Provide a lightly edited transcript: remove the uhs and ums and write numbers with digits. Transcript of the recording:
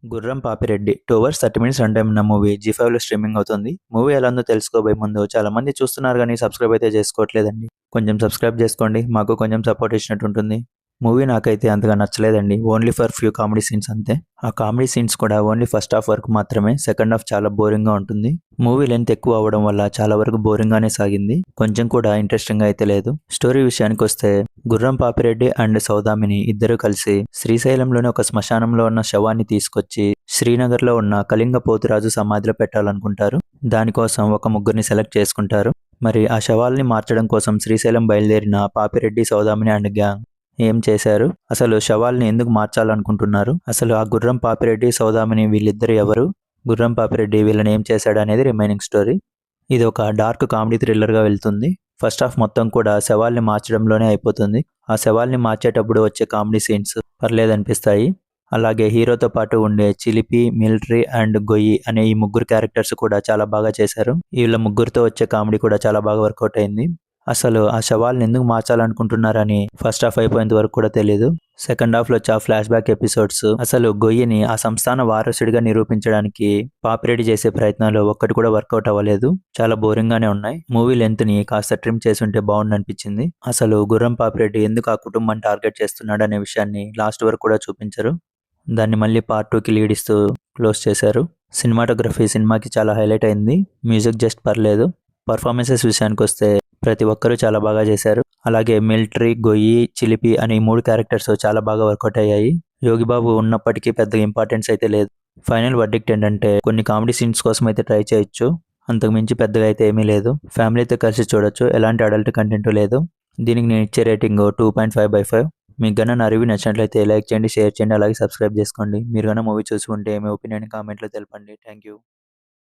గుర్రం Papireddy 2 hours 30 minutes run time ఉన్న movie జీ5లో streaming అవుతుంది. మూవీ ఎలా ఉందో తెలుసుకోబోయే ముందు చాలా మంది చూస్తున్నారు కానీ సబ్స్క్రైబ్ అయితే చేసుకోవట్లేదండి. కొంచెం సబ్స్క్రైబ్ చేసుకోండి, మాకు కొంచెం సపోర్ట్ ఇచ్చినట్టు ఉంటుంది. మూవీ నాకైతే అంతగా నచ్చలేదండి. Only for few comedy scenes అంతే. ఆ కామెడీ సీన్స్ కూడా ఓన్లీ ఫస్ట్ హాఫ్ వరకు మాత్రమే. సెకండ్ హాఫ్ చాలా బోరింగ్ గా ఉంటుంది. మూవీ లెంత్ ఎక్కువ అవడం వల్ల చాలా వరకు బోరింగ్ గానే సాగింది. కొంచెం కూడా ఇంట్రెస్టింగ్ గా అయితే లేదు. స్టోరీ విషయానికి వస్తే గుర్రం పాపిరెడ్డి అండ్ సౌదామిని ఇద్దరు కలిసి శ్రీశైలంలోని ఒక శ్మశానంలో ఉన్న శవాన్ని తీసుకొచ్చి శ్రీనగర్లో ఉన్న కళింగ పోతురాజు సమాధిలో పెట్టాలనుకుంటారు. దానికోసం ఒక ముగ్గురిని సెలెక్ట్ చేసుకుంటారు. మరి ఆ శవాల్ని మార్చడం కోసం శ్రీశైలం బయలుదేరిన పాపిరెడ్డి, సౌదామిని అండ్ గ్యాంగ్ ఏం చేశారు, అసలు శవాల్ని ఎందుకు మార్చాలనుకుంటున్నారు, అసలు ఆ గుర్రం పాపిరెడ్డి, సౌదామిని వీళ్ళిద్దరు ఎవరు, గుర్రం పాపిరెడ్డి వీళ్ళని ఏం చేశాడు అనేది రిమైనింగ్ స్టోరీ. ఇది ఒక డార్క్ కామెడీ థ్రిల్లర్ గా వెళ్తుంది. ఫస్ట్ హాఫ్ మొత్తం కూడా శవాల్ని మార్చడంలోనే అయిపోతుంది. ఆ శవాల్ని మార్చేటప్పుడు వచ్చే కామెడీ సీన్స్ పర్లేదనిపిస్తాయి. అలాగే హీరోతో పాటు ఉండే చిలిపి, మిలిటరీ అండ్ గొయ్యి అనే ఈ ముగ్గురు క్యారెక్టర్స్ కూడా చాలా బాగా చేశారు. వీళ్ళ ముగ్గురితో వచ్చే కామెడీ కూడా చాలా బాగా వర్కౌట్ అయింది. అసలు ఆ శవాల్ని ఎందుకు మార్చాలనుకుంటున్నారని ఫస్ట్ హాఫ్ అయిపోయేంత వరకు కూడా తెలియదు. సెకండ్ హాఫ్ లో వచ్చే ఫ్లాష్ బ్యాక్ ఎపిసోడ్స్ అసలు గొయ్యిని ఆ సంస్థాన వారసుడిగా నిరూపించడానికి పాపిరెడ్డి చేసే ప్రయత్నాలు ఒక్కటి కూడా వర్కౌట్ అవ్వలేదు. చాలా బోరింగ్ గానే ఉన్నాయి. మూవీ లెంత్ ని కాస్త ట్రిమ్ చేసుంటే బాగుండు అనిపించింది. అసలు గుర్రం పాపిరెడ్డి ఎందుకు ఆ కుటుంబాన్ని టార్గెట్ చేస్తున్నాడు అనే విషయాన్ని లాస్ట్ వరకు కూడా చూపించరు. దాన్ని మళ్ళీ పార్ట్ 2కి లీడ్ ఇస్తూ క్లోజ్ చేశారు. సినిమాటోగ్రఫీ సినిమాకి చాలా హైలైట్ అయింది. మ్యూజిక్ జస్ట్ పర్లేదు. పర్ఫార్మెన్సెస్ విషయానికి వస్తే ప్రతి ఒక్కరూ చాలా బాగా చేశారు. అలాగే మిలిటరీ, గొయ్యి, చిలిపి అనే 3 క్యారెక్టర్స్ చాలా బాగా వర్కౌట్ అయ్యాయి. యోగిబాబు ఉన్నప్పటికీ పెద్దగా ఇంపార్టెన్స్ అయితే లేదు. ఫైనల్ వర్డిక్ట్ ఏంటంటే కొన్ని కామెడీ సీన్స్ కోసం అయితే ట్రై చేయొచ్చు, అంతకు మించి పెద్దగా అయితే ఏమీ లేదు. ఫ్యామిలీతో కలిసి చూడొచ్చు, ఎలాంటి అడల్ట్ కంటెంట్ లేదు. దీనికి నేను ఇచ్చే రేటింగ్ 2.5/5. మీకు గన నా రివ్యూ నచ్చినట్లయితే లైక్ చేయండి, షేర్ చేయండి, అలాగే సబ్స్క్రైబ్ చేసుకోండి. మీరు గన మూవీ చూసి ఉంటే మీ ఒపీనియన్ కామెంట్లో తెలపండి. Thank you.